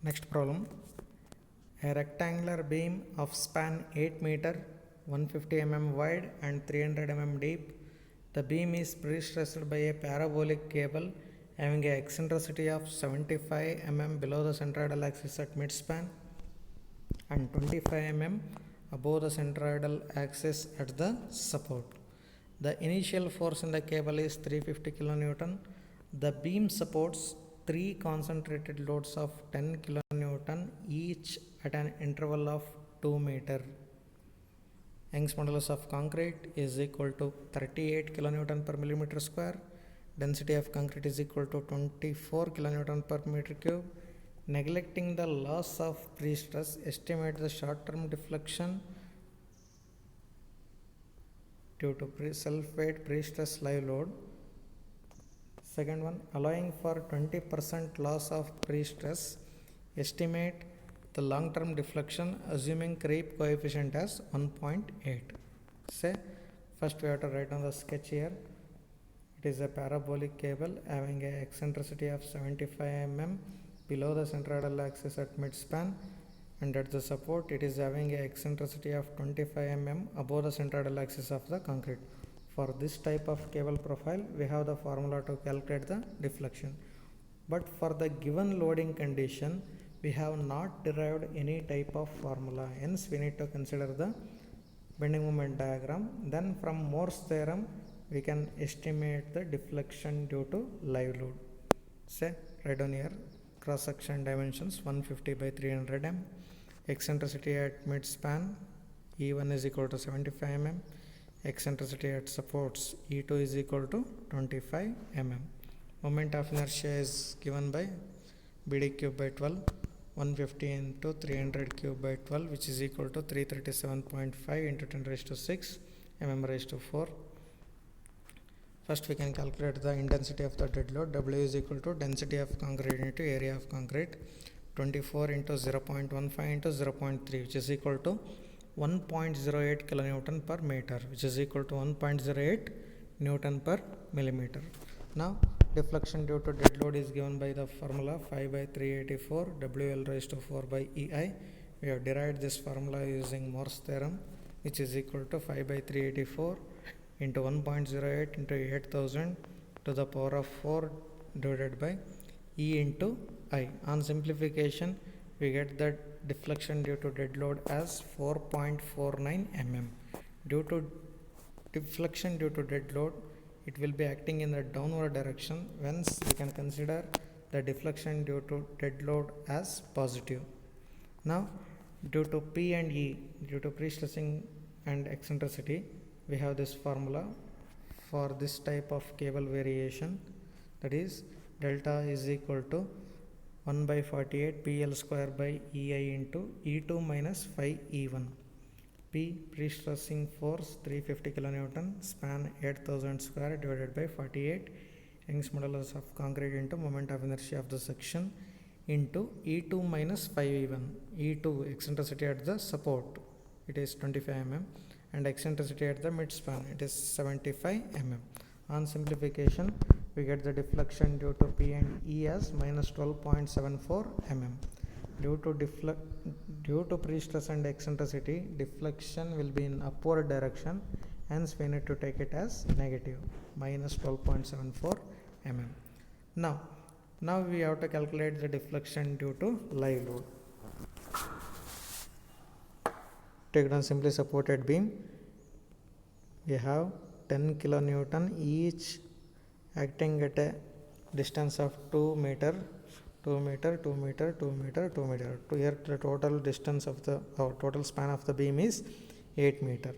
Next problem. A rectangular beam of span 8 meter, 150 mm wide and 300 mm deep. The beam is pre-stressed by a parabolic cable having an eccentricity of 75 mm below the centroidal axis at midspan and 25 mm above the centroidal axis at the support. The initial force in the cable is 350 kN. The beam supports three concentrated loads of 10 kN each at an interval of 2 meter. Young's modulus of concrete is equal to 38 kN per millimeter square. Density of concrete is equal to 24 kN per meter cube. Neglecting the loss of pre-stress, estimate the short-term deflection due to self-weight pre-stress live load. Second one, allowing for 20% loss of pre-stress, estimate the long-term deflection assuming creep coefficient as 1.8. Say, first we have to write on the sketch here. It is a parabolic cable having an eccentricity of 75 mm below the centroidal axis at midspan, and at the support it is having an eccentricity of 25 mm above the centroidal axis of the concrete. For this type of cable profile, we have the formula to calculate the deflection. But for the given loading condition, we have not derived any type of formula. Hence, we need to consider the bending moment diagram. Then from Morse theorem, we can estimate the deflection due to live load. Say, write down here, cross section dimensions 150 by 300 mm, eccentricity at midspan E1 is equal to 75 mm, eccentricity at supports E2 is equal to 25 mm. Moment of inertia is given by BD cube by 12, 150 into 300 cube by 12, which is equal to 337.5 into 10 raised to 6 mm raised to 4. First we can calculate the intensity of the dead load. W is equal to density of concrete into area of concrete, 24 into 0.15 into 0.3, which is equal to 1.08 kilonewton per meter, which is equal to 1.08 Newton per millimeter. Now deflection due to dead load is given by the formula 5 by 384 WL raised to 4 by EI. We have derived this formula using Morse theorem, which is equal to 5 by 384 into 1.08 into 8000 to the power of 4 divided by E into I. On simplification, we get that deflection due to dead load as 4.49 mm. Due to deflection due to dead load, it will be acting in the downward direction, whence we can consider the deflection due to dead load as positive. Now, due to P and E, due to pre-stressing and eccentricity, we have this formula for this type of cable variation, that is delta is equal to 1 by 48 PL square by EI into E2 minus 5 E1. P pre-stressing force 350 kN, span 8000 square divided by 48, Young's modulus of concrete into moment of inertia of the section into E2 minus 5 E1. E2 eccentricity at the support, it is 25 mm, and eccentricity at the midspan, it is 75 mm. On simplification, we get the deflection due to P and E as minus 12.74 mm. Due to pre-stress and eccentricity, deflection will be in upward direction, hence we need to take it as negative, minus 12.74 mm. Now we have to calculate the deflection due to live load. Take down simply supported beam. We have 10 kilonewton each acting at a distance of 2 meter, 2 meter, 2 meter, 2 meter, 2 meter. To here the total distance of the total span of the beam is 8 meter.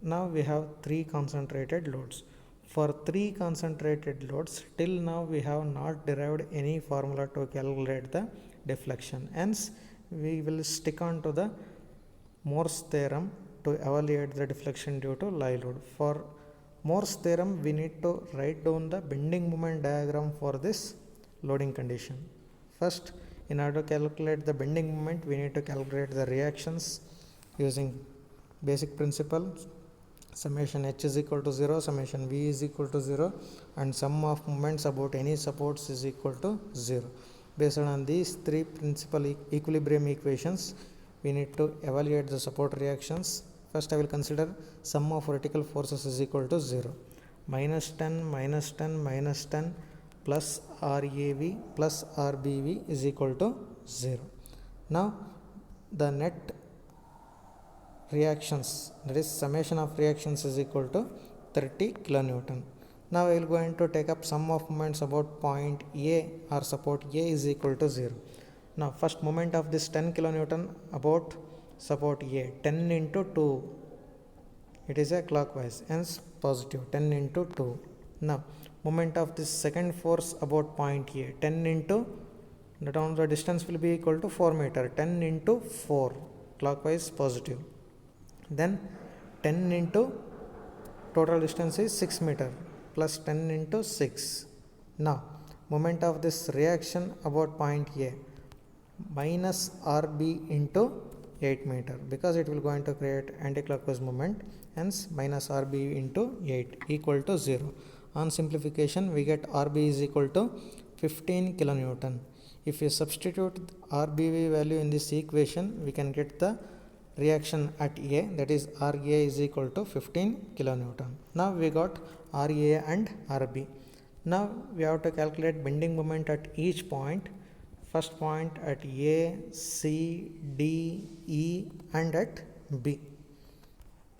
Now we have 3 concentrated loads. For 3 concentrated loads, till now we have not derived any formula to calculate the deflection. Hence, we will stick on to the Morse theorem to evaluate the deflection due to live load. For Morse theorem, we need to write down the bending moment diagram for this loading condition. First, in order to calculate the bending moment, we need to calculate the reactions using basic principle. Summation H is equal to 0, summation V is equal to 0, and sum of moments about any supports is equal to 0. Based on these three principal equilibrium equations, we need to evaluate the support reactions. First, I will consider sum of vertical forces is equal to 0. Minus 10, minus 10, minus 10 plus RAV plus RBV is equal to 0. Now, the net reactions, that is summation of reactions, is equal to 30 kilonewton. Now I will going to take up sum of moments about point A or support A is equal to 0. Now first moment of this 10 kilonewton about support A, 10 into 2, it is a clockwise, hence positive, 10 into 2. Now moment of this second force about point A, 10 into, the distance will be equal to 4 meter, 10 into 4, clockwise positive. Then 10 into total distance is 6 meter plus 10 into 6. Now moment of this reaction about point A, minus RB into 8 meter, because it will going to create anti-clockwise moment, hence minus RB into 8 equal to 0. On simplification, we get RB is equal to 15 kilonewton. If you substitute RBV value in this equation, we can get the reaction at A, that is RA is equal to 15 kilonewton. Now we got RA and RB. Now we have to calculate bending moment at each point. First point at A, C, D, E and at B.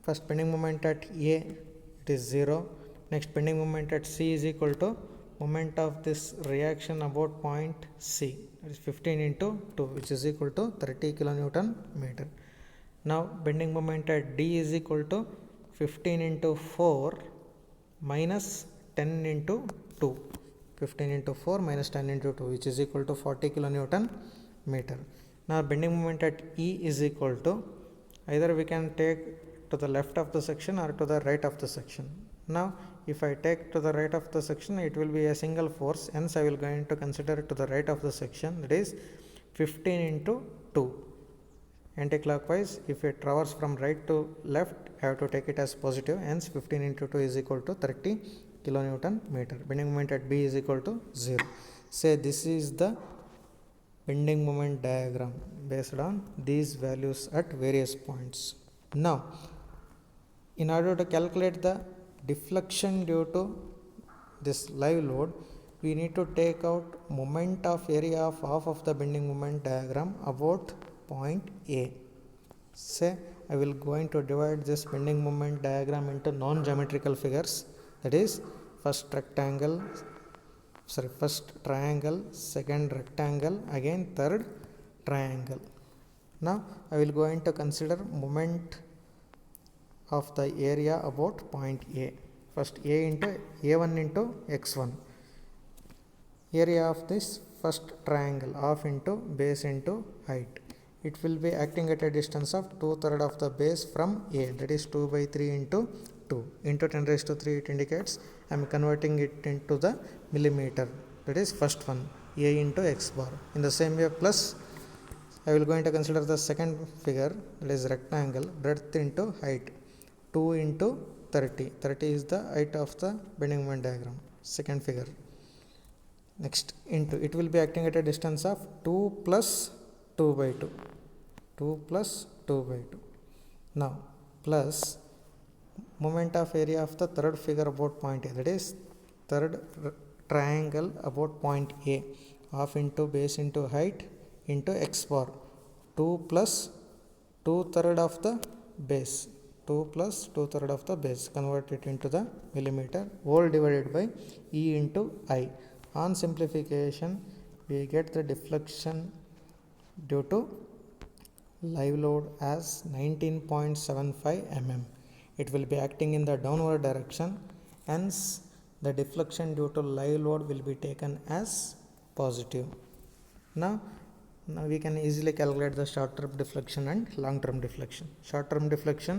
First bending moment at A, it is 0. Next bending moment at C is equal to moment of this reaction about point C, that is 15 into 2, which is equal to 30 kilonewton meter. Now bending moment at D is equal to 15 into 4 minus 10 into 2. 15 into 4 minus 10 into 2, which is equal to 40 kilonewton meter. Now bending moment at E is equal to, either we can take to the left of the section or to the right of the section. Now if I take to the right of the section, it will be a single force, hence I will going to consider to the right of the section, that is 15 into 2. Anti-clockwise, if it traverse from right to left, I have to take it as positive, hence 15 into 2 is equal to 30 kilonewton meter. Bending moment at B is equal to 0. Say this is the bending moment diagram based on these values at various points. Now in order to calculate the deflection due to this live load, we need to take out moment of area of half of the bending moment diagram about point A. Say I will going to divide this bending moment diagram into non-geometrical figures, that is first triangle, second rectangle, again third triangle. Now I will going to consider moment of the area about point A. First A into A1 into x1. Area of this first triangle, half into base into height. It will be acting at a distance of 2/3 of the base from A, that is 2 by 3 into 2 into 10 raised to 3. It indicates I am converting it into the millimeter, that is first one, A into x bar. In the same way, plus I will going to consider the second figure, that is rectangle, breadth into height, 2 into 30. 30 is the height of the bending moment diagram, second figure. Next into, it will be acting at a distance of 2 plus 2 by 2. 2 plus 2 by 2. Now plus moment of area of the third figure about point A, that is third triangle about point A, half into base into height into x bar, 2 plus 2/3 of the base, 2 plus 2/3 of the base, convert it into the millimeter, whole divided by E into I. On simplification, we get the deflection due to live load as 19.75 mm. It will be acting in the downward direction, hence the deflection due to live load will be taken as positive. Now we can easily calculate the short-term deflection and long-term deflection. Short-term deflection,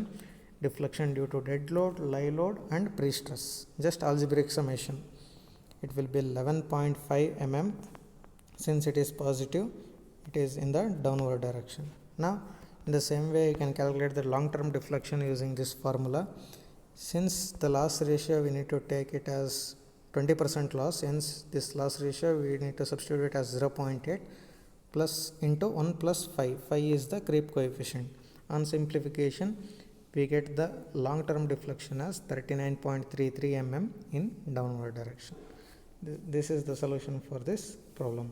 deflection due to dead load, live load and pre-stress. Just algebraic summation. It will be 11.5 mm. Since it is positive, it is in the downward direction. Now in the same way, you can calculate the long-term deflection using this formula. Since the loss ratio, we need to take it as 20% loss, hence this loss ratio we need to substitute it as 0.8 plus into 1 plus 5. 5 is the creep coefficient. On simplification, we get the long-term deflection as 39.33 mm in downward direction. This is the solution for this problem.